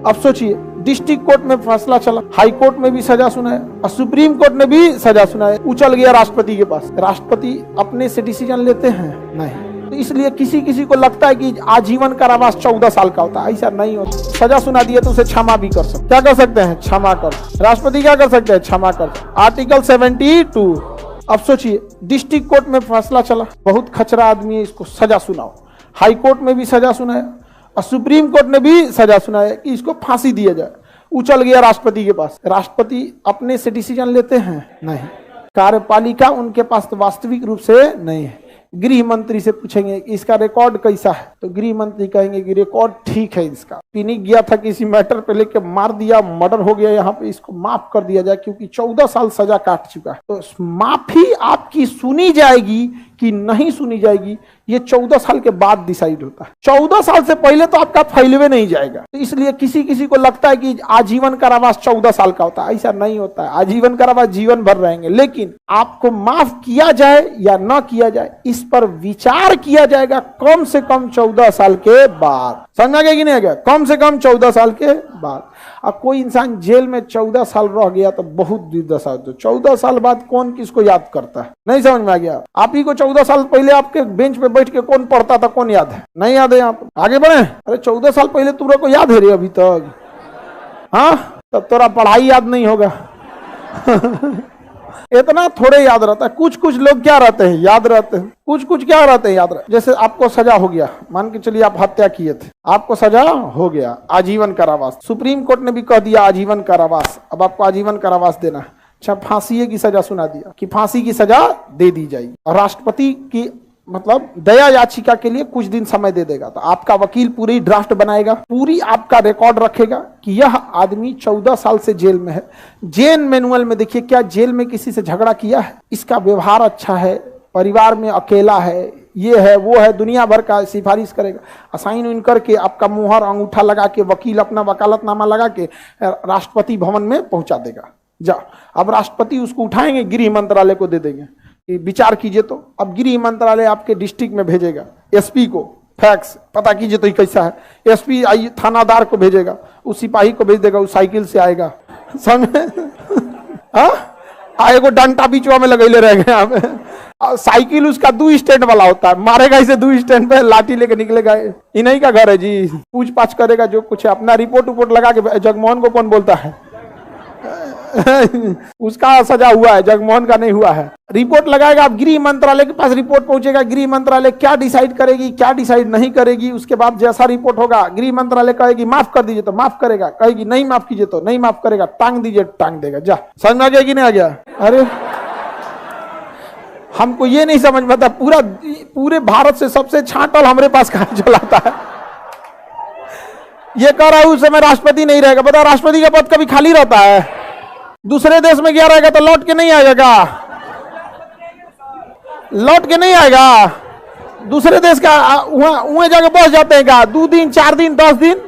अब सोचिए, district court में फैसला चला, हाई कोर्ट में भी सजा सुनाया और सुप्रीम कोर्ट ने भी सजा सुनाया, उछल गया राष्ट्रपति के पास। राष्ट्रपति अपने से डिसीजन लेते हैं? नहीं। तो इसलिए किसी किसी को लगता है कि आजीवन कारावास 14 साल का होता है, ऐसा नहीं होता। सजा सुना दिया तो उसे क्षमा भी कर सकते। क्या कर सकते हैं? क्षमा कर। राष्ट्रपति क्या कर सकते हैं? क्षमा कर। आर्टिकल 72। अब सोचिए, डिस्ट्रिक्ट कोर्ट में फैसला चला, बहुत खचरा आदमी है, इसको सजा सुनाओ। हाई कोर्ट में भी सजा सुनाया और सुप्रीम कोर्ट ने भी सजा सुनाया कि इसको फांसी दिया जाए, उछल गया राष्ट्रपति के पास। राष्ट्रपति अपने से डिसीजन लेते हैं? नहीं। कार्यपालिका उनके पास तो वास्तविक रूप से नहीं है। गृह मंत्री से पूछेंगे कि इसका रिकॉर्ड कैसा है, तो गृह मंत्री कहेंगे कि रिकॉर्ड ठीक है, इसका पिनिक गया था किसी मैटर पे लेके मार दिया, मर्डर हो गया, यहाँ पे इसको माफ कर दिया जाए क्योंकि 14 साल सजा काट चुका है। तो माफी आपकी सुनी जाएगी कि नहीं सुनी जाएगी, ये 14 साल के बाद डिसाइड होता है। 14 साल से पहले तो आपका फैलवे नहीं जाएगा। तो इसलिए किसी किसी को लगता है कि आजीवन कारावास 14 साल का होता है, ऐसा नहीं होता है। आजीवन कारावास जीवन भर रहेंगे, लेकिन आपको माफ किया जाए या न किया जाए इस पर विचार किया जाएगा कम से कम 14 साल के बाद। समझा गया कि नहीं गया? कम से कम 14 साल के बाद। अब कोई इंसान जेल में 14 साल रह गया तो बहुत दुर्दशा होती है। 14 साल बाद कौन किसको याद करता है? नहीं समझ में आ गया? आप ही को 14 साल पहले आपके बेंच पे बैठ के कौन पढ़ता था, कौन याद है? नहीं याद है। आप आगे बढ़े। अरे 14 साल पहले तुम्हारे को याद है रे अभी तक? हाँ, तब तोरा पढ़ाई याद नहीं होगा। इतना थोड़े याद रहता है। कुछ कुछ लोग क्या रहते हैं, याद रहते हैं। कुछ कुछ क्या रहते हैं, याद रहते। जैसे आपको सजा हो गया, मान के चलिए आप हत्या किए थे, आपको सजा हो गया आजीवन कारावास। सुप्रीम कोर्ट ने भी कह दिया आजीवन कारावास, अब आपको आजीवन कारावास देना है। अच्छा, फांसी की सजा सुना दिया कि फांसी की सजा दे दी जाएगी और राष्ट्रपति की मतलब दया याचिका के लिए कुछ दिन समय दे देगा। तो आपका वकील पूरी ड्राफ्ट बनाएगा, पूरी आपका रिकॉर्ड रखेगा कि यह आदमी 14 साल से जेल में है। जेल मैनुअल में देखिए, क्या जेल में किसी से झगड़ा किया है, इसका व्यवहार अच्छा है, परिवार में अकेला है, ये है वो है, दुनिया भर का सिफारिश करेगा। असाइन इन करके आपका मुहर अंगूठा लगा के वकील अपना वकालतनामा लगा के राष्ट्रपति भवन में पहुंचा देगा। जा, अब राष्ट्रपति उसको उठाएंगे, गृह मंत्रालय को दे देंगे, विचार कीजिए। तो अब गृह मंत्रालय आपके डिस्ट्रिक्ट में भेजेगा, एसपी को फैक्स पता कीजिए तो ये कैसा है। एसपी आई थानादार को भेजेगा, उस सिपाही को भेज देगा, उस साइकिल से आएगा, समझे? आएगो डंटा बीचवा में लगेले रह गए यहाँ पे। साइकिल उसका 2 स्टैंड वाला होता है, मारेगा इसे 2 स्टैंड पे, लाठी लेके निकलेगा। इन्हीं का घर है जी, पूछ पाछ करेगा जो कुछ है, अपना रिपोर्ट उपोर्ट लगा के। जगमोहन को कौन बोलता है? उसका सजा हुआ है, जगमोहन का नहीं हुआ है। रिपोर्ट लगाएगा, अब गृह मंत्रालय के पास रिपोर्ट पहुंचेगा, गृह मंत्रालय क्या डिसाइड करेगी क्या डिसाइड नहीं करेगी, उसके बाद जैसा रिपोर्ट होगा गृह मंत्रालय कहेगी माफ कर दीजिए तो माफ करेगा, कहेगी नहीं माफ कीजिए तो नहीं माफ करेगा, टांग दीजिए टांग देगा। जा, समझ में आ गया कि नहीं आ गया? अरे हमको ये नहीं समझ में आता, पूरे भारत से सबसे छांटल हमारे पास कहां चलाता है। ये कह रहा है उस समय राष्ट्रपति नहीं रहेगा। बता, राष्ट्रपति का पद कभी खाली रहता है? दूसरे देश में गया रहेगा तो लौट के नहीं आएगा, लौट के नहीं आएगा। दूसरे देश का वहां जाके बस जाते हैं क्या? 2 दिन 4 दिन 10 दिन,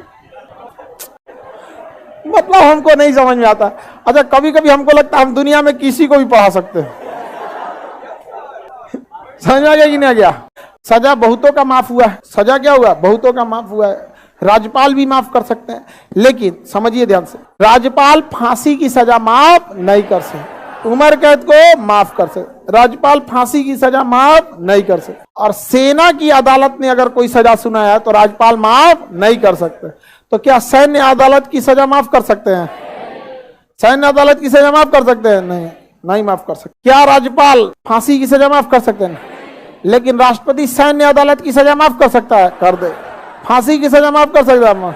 मतलब हमको नहीं समझ में आता। अच्छा, कभी कभी हमको लगता है हम दुनिया में किसी को भी पढ़ा सकते हैं। समझ में आ गया कि नहीं आ गया? सजा बहुतों का माफ हुआ है। सजा क्या हुआ? बहुतों का माफ हुआ है। राज्यपाल भी माफ कर सकते हैं, लेकिन समझिए ध्यान से, राज्यपाल फांसी की सजा माफ नहीं कर सकते, उम्र कैद को माफ कर सकते, राज्यपाल फांसी की सजा माफ नहीं कर सकते। और सेना की अदालत ने अगर कोई सजा सुनाया तो राज्यपाल माफ नहीं कर सकते। तो क्या सैन्य अदालत की सजा माफ कर सकते हैं? सैन्य अदालत की सजा माफ कर सकते हैं? नहीं, नहीं माफ कर सकते। क्या राज्यपाल फांसी की सजा माफ कर सकते हैं? लेकिन राष्ट्रपति सैन्य अदालत की सजा माफ कर सकता है, कर दे। फांसी की सजा माफ कर सकता है?